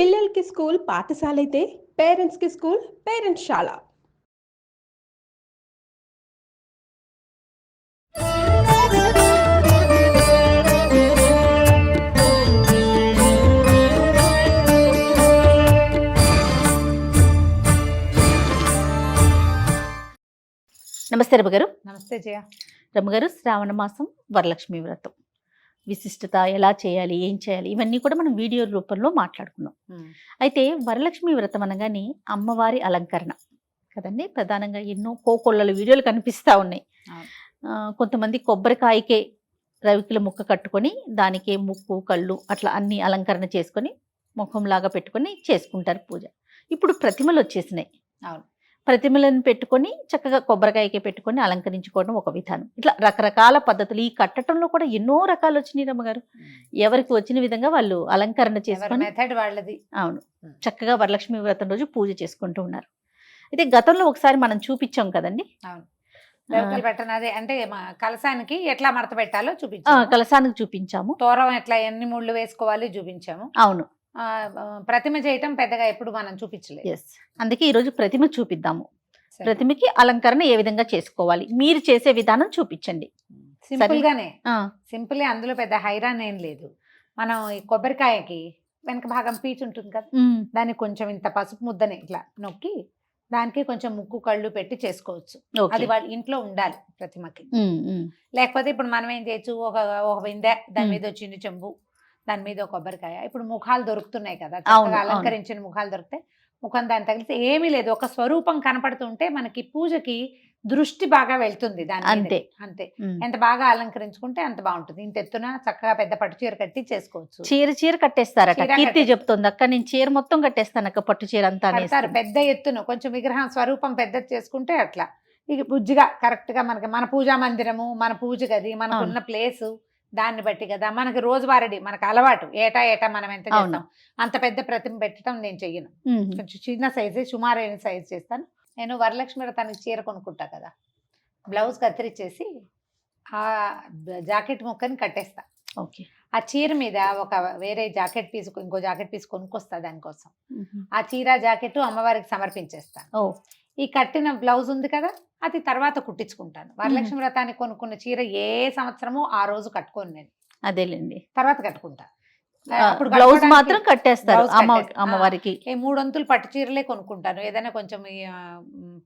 పిల్లలకి స్కూల్ పాఠశాలైతే పేరెంట్స్‌కి స్కూల్ పేరెంట్స్‌శాల. నమస్తే రమ్మగారు. నమస్తే జయ. రమ్మగారు, శ్రావణ మాసం వరలక్ష్మి వ్రతం విశిష్టత, ఎలా చేయాలి, ఏం చేయాలి, ఇవన్నీ కూడా మనం వీడియో రూపంలో మాట్లాడుకున్నాం. అయితే వరలక్ష్మి వ్రతం అనగానే అమ్మవారి అలంకరణ కదండి ప్రధానంగా. ఎన్నో కోకొల్లల వీడియోలు కనిపిస్తూ ఉన్నాయి. కొంతమంది కొబ్బరికాయకే రవికిల ముక్క కట్టుకొని దానికే ముక్కు కళ్ళు అట్లా అన్ని అలంకరణ చేసుకొని ముఖంలాగా పెట్టుకొని చేసుకుంటారు పూజ. ఇప్పుడు ప్రతిమలు వచ్చేసినాయి. అవును, ప్రతిమలను పెట్టుకొని చక్కగా కొబ్బరికాయకే పెట్టుకొని అలంకరించుకోవడం ఒక విధానం. ఇట్లా రకరకాల పద్ధతులు. ఈ కట్టడంలో కూడా ఎన్నో రకాలు వచ్చినాయి రమ్మగారు. ఎవరికి వచ్చిన విధంగా వాళ్ళు అలంకరణ చేసుకొని మెథడ్ వాళ్ళది. అవును, చక్కగా వరలక్ష్మి వ్రతం రోజు పూజ చేసుకుంటూ ఉన్నారు. అయితే గతంలో ఒకసారి మనం చూపించాం కదండి. అవును, పెట్టనదే అంటే కలసానికి ఎట్లా మడత పెట్టాలో చూపించాము. కలసానికి చూపించాము. తోరం ఎట్లా ఎన్ని ముళ్ళు వేసుకోవాలి చూపించాము. అవును, ప్రతిమ చేయటం పెద్దగా ఎప్పుడు మనం చూపించలేదు. ఎస్, అందుకే ఈరోజు ప్రతిమ చూపిద్దాము. ప్రతిమకి అలంకరణ ఏ విధంగా చేసుకోవాలి మీరు చేసే విధానం చూపించండి. సింపుల్ గానే, సింపుల్. అందులో పెద్ద హైరాన్ ఏం లేదు. మనం ఈ కొబ్బరికాయకి వెనక భాగం పీచు ఉంటుంది కదా, దాన్ని కొంచెం ఇంత పసుపు ముద్దని ఇట్లా నొక్కి దానికి కొంచెం ముక్కు కళ్ళు పెట్టి చేసుకోవచ్చు. అది వాళ్ళ ఇంట్లో ఉండాలి ప్రతిమకి. లేకపోతే ఇప్పుడు మనం ఏం చేయొచ్చు, ఒక బిందె, దాని మీద వచ్చింది చెంబు, దాని మీద ఒక కొబ్బరికాయ. ఇప్పుడు ముఖాలు దొరుకుతున్నాయి కదా, చక్కగా అలంకరించిన ముఖాలు దొరికితే ముఖం దాన్ని తగిలితే ఏమీ లేదు, ఒక స్వరూపం కనపడుతుంటే మనకి పూజకి దృష్టి బాగా వెళ్తుంది దాని అంతే అంతే. ఎంత బాగా అలంకరించుకుంటే అంత బాగుంటుంది. ఇంత ఎత్తున చక్కగా పెద్ద పట్టు చీర కట్టి చేసుకోవచ్చు. చీర కట్టేస్తారట కీర్తి చెప్తుంది. అక్క నేను చీర మొత్తం కట్టేస్తాను అక్క, పట్టు చీర అంతా పెద్ద ఎత్తున. కొంచెం విగ్రహం స్వరూపం పెద్దది చేసుకుంటే అట్లా ఇక బుజ్జిగా కరెక్ట్ గా మనకి మన పూజా మందిరము, మన పూజ గది, మనకున్న ప్లేసు దాన్ని బట్టి కదా మనకి రోజువారీ మనకు అలవాటు. ఏటా మనం ఎంత చేస్తాం, అంత పెద్ద ప్రతిమ పెట్టడం నేను చెయ్యను. కొంచెం చిన్న సైజే, సుమారైన సైజ్ చేస్తాను. నేను వరలక్ష్మి వ్రతానికి చీర కొనుక్కుంటా కదా, బ్లౌజ్ కత్తిరించేసి ఆ జాకెట్ ముక్కని కట్టేస్తా. ఓకే, ఆ చీర మీద ఒక వేరే జాకెట్ పీస్, ఇంకో జాకెట్ పీస్ కొనుక్కొస్తా దానికోసం. ఆ చీర జాకెట్ అమ్మవారికి సమర్పించేస్తాను. ఈ కట్టిన బ్లౌజ్ ఉంది కదా, అది తర్వాత కుట్టించుకుంటాను. వరలక్ష్మి వ్రతానికి కొనుక్కున్న చీర ఏ సంవత్సరమో ఆ రోజు కట్టుకోను నేను. అదేలేండి, తర్వాత కట్టుకుంటా. అప్పుడు బ్లౌజ్ మాత్రం కట్టేస్తారు అమ్మవారికి. 3 వంతులు పట్టు చీరలే కొనుక్కుంటాను. ఏదైనా కొంచెం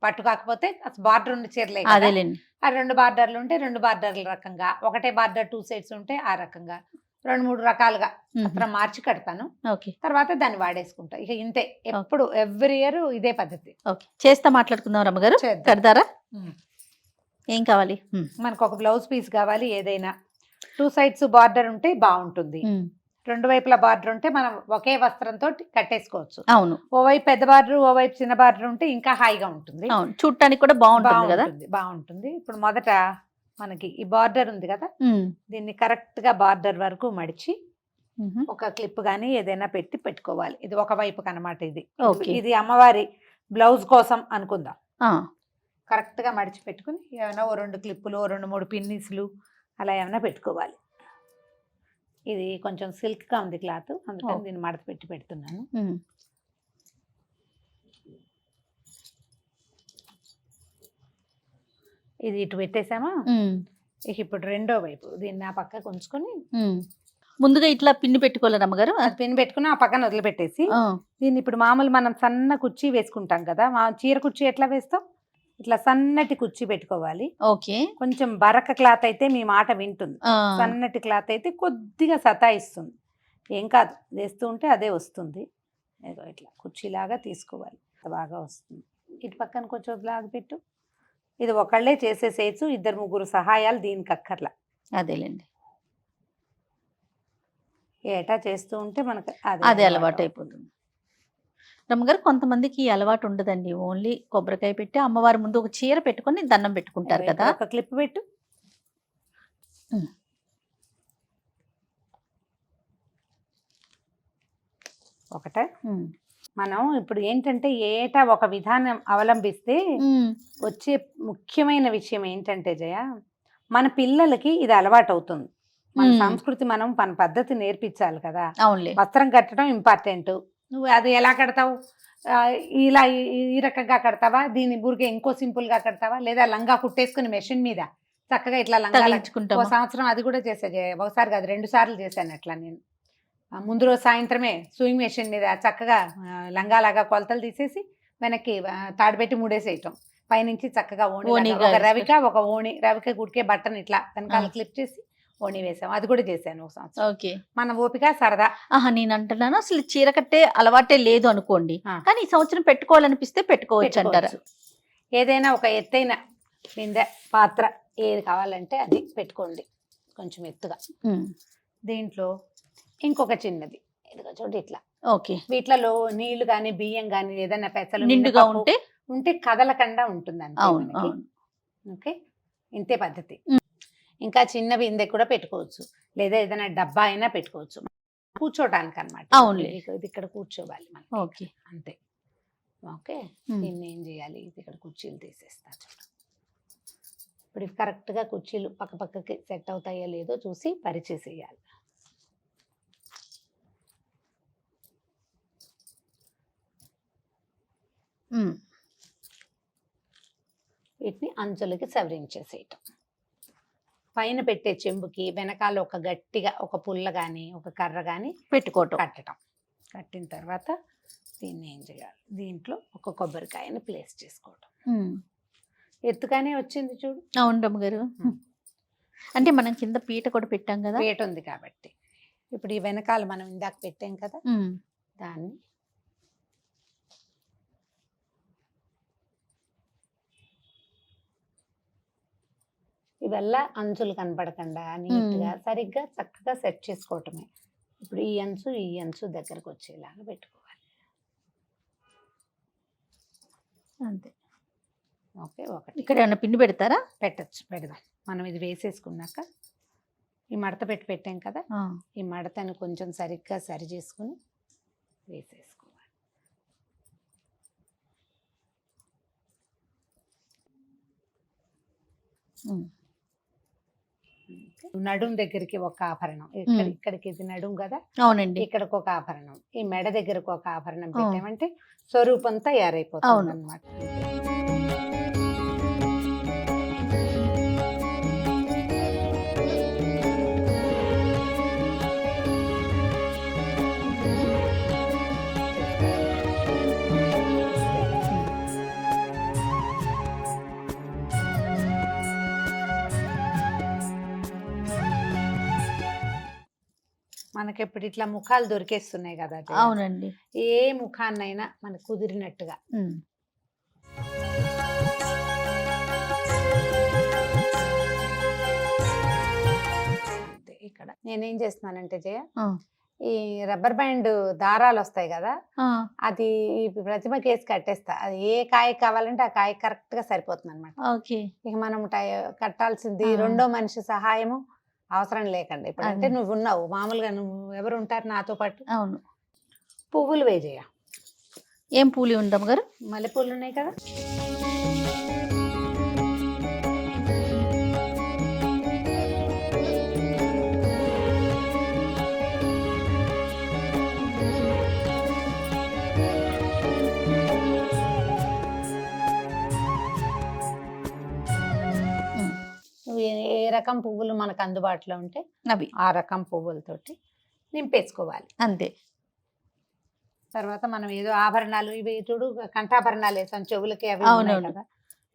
పట్టు కాకపోతే బార్డర్ ఉన్న చీరలే. అదేలేండి, ఆ 2 బార్డర్లు ఉంటే 2 బార్డర్ల రకంగా, ఒకటే బార్డర్ 2 సైడ్స్ ఉంటే ఆ రకంగా 2-3 రకాలుగా అక్కడ మార్చి కడతాను. తర్వాత దాన్ని వాడేసుకుంటా. ఇక ఇంతే, ఎప్పుడు ఎవ్రీ ఇయర్ ఇదే పద్ధతి. చేస్తా మాట్లాడుకుందాం రమ్మగారు. కడతారా? ఏం కావాలి మనకు? ఒక బ్లౌజ్ పీస్ కావాలి. ఏదైనా 2 సైడ్స్ బార్డర్ ఉంటే బాగుంటుంది. 2 వైపుల బార్డర్ ఉంటే మనం ఒకే వస్త్రంతో కట్టేసుకోవచ్చు. అవును, ఓవైపు పెద్ద బార్డర్, ఓవైపు చిన్న బార్డర్ ఉంటే ఇంకా హాయిగా ఉంటుంది. చూడటానికి కూడా బాగుంటుంది. ఇప్పుడు మొదట మనకి ఈ బార్డర్ ఉంది కదా, దీన్ని కరెక్ట్ గా బార్డర్ వరకు మడిచి ఒక క్లిప్ గానీ ఏదైనా పెట్టుకోవాలి. ఇది ఒక వైపుకి అన్నమాట. ఇది అమ్మవారి బ్లౌజ్ కోసం అనుకుందాం. కరెక్ట్ గా మడిచి పెట్టుకుని ఏమైనా 2 క్లిప్పులు, 2-3 పిన్నిస్లు అలా ఏమైనా పెట్టుకోవాలి. ఇది కొంచెం సిల్క్ గా ఉంది క్లాత్, అందుకని దీన్ని మడత పెడుతున్నాను. ఇది ఇటు పెట్టేసామా, ఇప్పుడు రెండో వైపు దీన్ని ఆ పక్కకు ఉంచుకొని ముందుగా ఇట్లా పిన్ని పెట్టుకోవాలి రమ్మగారు. అది పిన్ని పెట్టుకుని ఆ పక్కన వదిలిపెట్టేసి దీన్ని ఇప్పుడు మామూలు మనం సన్న కుర్చీ వేసుకుంటాం కదా, చీర కుర్చీ ఎట్లా వేస్తాం, ఇట్లా సన్నటి కుర్చీ పెట్టుకోవాలి. ఓకే, కొంచెం బరక క్లాత్ అయితే మీ మాట వింటుంది, సన్నటి క్లాత్ అయితే కొద్దిగా సతాయిస్తుంది. ఏం కాదు, వేస్తూ ఉంటే అదే వస్తుంది. ఇట్లా కుర్చీలాగా తీసుకోవాలి, బాగా వస్తుంది. ఇటు పక్కన కొంచెం లాగా పెట్టు. ఇది ఒకళ్ళే చేసేసేయచ్చు, 2-3 సహాయాలు దీనికి అక్కర్లా. అదేలేండి, ఏటా చేస్తూ ఉంటే మనకు అదే అలవాటు అయిపోతుంది రమ్మగారు. కొంతమందికి అలవాటు ఉండదండి, ఓన్లీ కొబ్బరికాయ పెట్టి అమ్మవారి ముందు ఒక చీర పెట్టుకొని దండం పెట్టుకుంటారు కదా. ఒక క్లిప్ పెట్టు. ఒకటే మనం ఇప్పుడు ఏంటంటే ఏటా ఒక విధానం అవలంబిస్తే వచ్చే ముఖ్యమైన విషయం ఏంటంటే జయ, మన పిల్లలకి ఇది అలవాటు అవుతుంది. మన సంస్కృతి, మనం మన పద్ధతి నేర్పించాలి కదా. వస్త్రం కట్టడం ఇంపార్టెంట్, నువ్వు అది ఎలా కడతావు, ఇలా ఈ రకంగా కడతావా, దీని ఊరికే ఇంకో సింపుల్గా కడతావా, లేదా లంగా కుట్టేసుకుని మెషిన్ మీద చక్కగా ఇట్లా లంగా ఓ తగిలించుకుంటాము. సంవత్సరం అది కూడా చేసా, ఒకసారి కాదు 2 సార్లు చేశాను అట్లా నేను. ముందు రోజు సాయంత్రమే సూయింగ్ మెషిన్ మీద చక్కగా లంగాలాగా కొలతలు తీసేసి వెనక్కి తాడు పెట్టి ముడేసేయటం, పైనుంచి చక్కగా ఓణి ఓణిగా ఒక రవిక ఒక ఓణి, రవిక గుడికే బట్టను ఇట్లా వెనకాల క్లిప్ చేసి ఓణి వేసాం. అది కూడా చేశాను ఒక సంవత్సరం. ఓకే. మన ఓపిక సరదా. నేను అంటున్నాను అసలు చీర కట్టే అలవాటే లేదు అనుకోండి, కానీ ఈ సంవత్సరం పెట్టుకోవాలనిపిస్తే పెట్టుకోవచ్చు అంటారా? ఏదైనా ఒక ఎత్తైన బిందె పాత్ర ఏది కావాలంటే అది పెట్టుకోండి కొంచెం ఎత్తుగా. దీంట్లో ఇంకొక చిన్నది ఇదిగో చూడండి ఇట్లా. ఓకే. వీటిలో నీళ్లు కానీ బియ్యం కానీ ఏదైనా పెసలు నిండుగా ఉంటే కదలకుండా ఉంటుంది. అవును. ఓకే, ఇంతే పద్ధతి. ఇంకా చిన్న బిందె కూడా పెట్టుకోవచ్చు, లేదా ఏదైనా డబ్బా అయినా పెట్టుకోవచ్చు కూర్చోటానికి అనమాట. అవును, ఇది ఇక్కడ కూర్చోవాలి మనం. ఓకే, అంతే. ఓకే, దీన్ని ఏం చేయాలి, ఇది ఇక్కడ కుర్చీలు తీసేస్తా చూడు. ఇప్పుడు ఇవి కరెక్ట్గా కుర్చీలు పక్క పక్కకి సెట్ అవుతాయో లేదో చూసి పరిచేసేయాలి. వీటిని అంచులకి సవరించేసేయటం. పైన పెట్టే చెంబుకి వెనకాల ఒక గట్టిగా ఒక పుల్ల కానీ ఒక కర్ర కానీ పెట్టుకోవటం, కట్టడం. కట్టిన తర్వాత దీన్ని ఏం చేయాలి, దీంట్లో ఒక కొబ్బరికాయని ప్లేస్ చేసుకోవటం. ఎత్తుగానే వచ్చింది చూడు. అవును గారు. అంటే మనం కింద పీట కూడా పెట్టాం కదా, పీట ఉంది కాబట్టి. ఇప్పుడు ఈ వెనకాల మనం ఇందాక పెట్టాం కదా, దాన్ని ఇవల్ల అంచులు కనపడకుండా నీట్గా సరిగ్గా చక్కగా సెట్ చేసుకోవటమే. ఇప్పుడు ఈ అంచు దగ్గరకు వచ్చేలాగా పెట్టుకోవాలి. అంతే. ఓకే, ఒకటి. ఇక్కడ ఏమైనా పిండి పెడతారా? పెడదాం. మనం ఇది వేసేసుకున్నాక ఈ మడత పెట్టాం కదా, ఈ మడతను కొంచెం సరిగ్గా సరి చేసుకుని వేసేసుకోవాలి. నడుం దగ్గరికి ఒక ఆభరణం, ఇక్కడికి ఇది నడుం కదా, అవునండి, ఇక్కడికి ఒక ఆభరణం, ఈ మెడ దగ్గరకు ఒక ఆభరణం పెట్టామంటే స్వరూపం తయారైపోతుంది అన్నమాట. మనకి ఇప్పుడు ఇట్లా ముఖాలు దొరికేస్తున్నాయి కదా. అవునండి, ఏ ముఖాన్నైనా మనకు కుదిరినట్టుగా ఇక్కడ నేనేం చేస్తున్నానంటే జయ, ఈ రబ్బర్ బ్యాండ్ దారాలు వస్తాయి కదా, అది ప్రతిమ కేసు కట్టేస్తా. అది ఏ కాయ కావాలంటే ఆ కాయ కరెక్ట్ గా సరిపోతుంది అనమాట. ఇక మనం కట్టాల్సింది రెండో మనిషి సహాయము అవసరం లేకండి. ఇప్పుడు అంటే నువ్వు ఉన్నావు, మామూలుగా నువ్వు ఎవరు ఉంటారు నాతో పాటు. అవును. పువ్వులు వేజేయ. ఏం పూలు ఉంటాం గారు? మల్లెపూలు ఉన్నాయి కదా. ఏ రకం పువ్వులు మనకు అందుబాటులో ఉంటే అవి ఆ రకం పువ్వులతోటి నింపేసుకోవాలి. అంతే. తర్వాత మనం ఏదో ఆభరణాలు ఇవి చూడు, కంఠాభరణాలు వేసాం చెవులకి, అవి ఉన్నాయి కదా.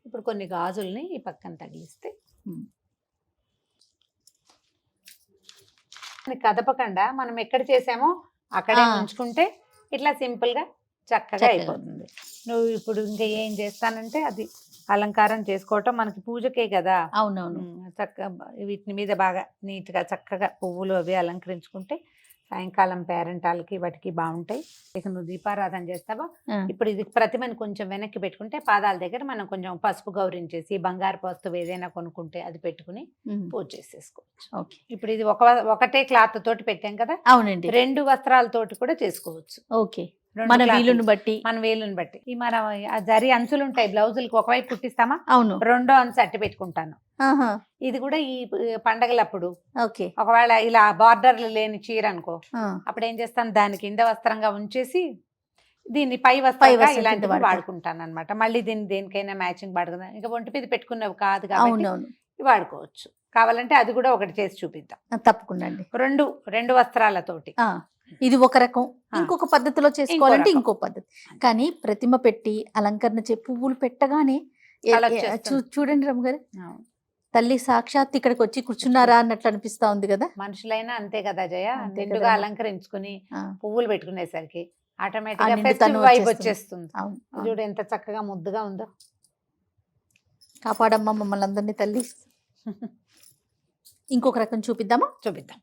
ఇప్పుడు కొన్ని గాజుల్ని ఈ పక్కన తగిలిస్తే కదపకుండా మనం ఎక్కడ చేసామో అక్కడే ఉంచుకుంటే ఇట్లా సింపుల్ గా చక్కగా అయిపోతుంది. నువ్వు ఇప్పుడు ఇంకా ఏం చేస్తానంటే అది అలంకారం చేసుకోవటం మనకి పూజకే కదా. అవునవును. చక్కగా వీటి మీద బాగా నీట్ గా చక్కగా పువ్వులు అవి అలంకరించుకుంటే సాయంకాలం పేరెంటాలకి వాటికి బాగుంటాయి. ఇక నువ్వు దీపారాధన చేస్తావా, ఇప్పుడు ఇది ప్రతిమని కొంచెం వెనక్కి పెట్టుకుంటే పాదాల దగ్గర మనం కొంచెం పసుపు గౌరించేసి బంగారు వస్తువు ఏదైనా కొనుక్కుంటే అది పెట్టుకుని పూజ చేసేసుకోవచ్చు. ఇప్పుడు ఇది ఒకటే క్లాత్ తోటి పెట్టాం కదా. అవునండి. 2 వస్త్రాలతోటి కూడా చేసుకోవచ్చు. ఓకే, మన వీలుని బట్టి. ఈ మన జరి అంచులు ఉంటాయి బ్లౌజులకి, ఒకవైపు కుట్టిస్తామా. అవును. రెండో అంచు అట్టి పెట్టుకుంటాను. ఇది కూడా ఈ పండగలప్పుడు ఓకే, ఒకవేళ ఇలా బార్డర్లు లేని చీర అనుకో, అప్పుడు ఏం చేస్తాను, దాని కింద వస్త్రంగా ఉంచేసి దీన్ని పై వస్త్రంగా వస్త్రం కింద ఇలాంటివి వాడతారు. వాడుకుంటాను అనమాట. మళ్ళీ దీన్ని దేనికైనా మ్యాచింగ్ వాడుకుందాం. ఇంకా ఒంటి మీద పెట్టుకున్నవి కాదు కాబట్టి అవునవును, ఇవి వాడుకోవచ్చు. కావాలంటే అది కూడా ఒకటి చేసి చూపిద్దాం. తప్పకుండా అండి. రెండు వస్త్రాలతోటి. ఇది ఒక రకం, ఇంకొక పద్ధతిలో చేసుకోవాలంటే రకం. ఇంకో పద్ధతి. కానీ ప్రతిమ పెట్టి అలంకరణ పువ్వులు పెట్టగానే కళ వచ్చేస్తుంది. చూడండి రమ్మ గారు, అవును. తల్లి సాక్షాత్ ఇక్కడికి వచ్చి కూర్చున్నారా అన్నట్లు అనిపిస్తా ఉంది కదా. మనుషులైనా అంతే కదా జయ, అంతే నిండుగా కదమ్మా. అలంకరించుకుని ఆ, పువ్వులు పెట్టుకునేసరికి ఆటోమేటిక్ ఆ గా నిండుతనం ఫెస్టివ్ వైబ్ వచ్చేస్తుంది. వచ్చేస్తుంది. అవును, అవును. చూడు ఎంత చక్కగా ముద్దుగా ఉందో. కాపాడమ్మా మమ్మల్ని అందరినీ తల్లి. ఇంకొక రకం చూపిద్దామా? చూపిద్దాం.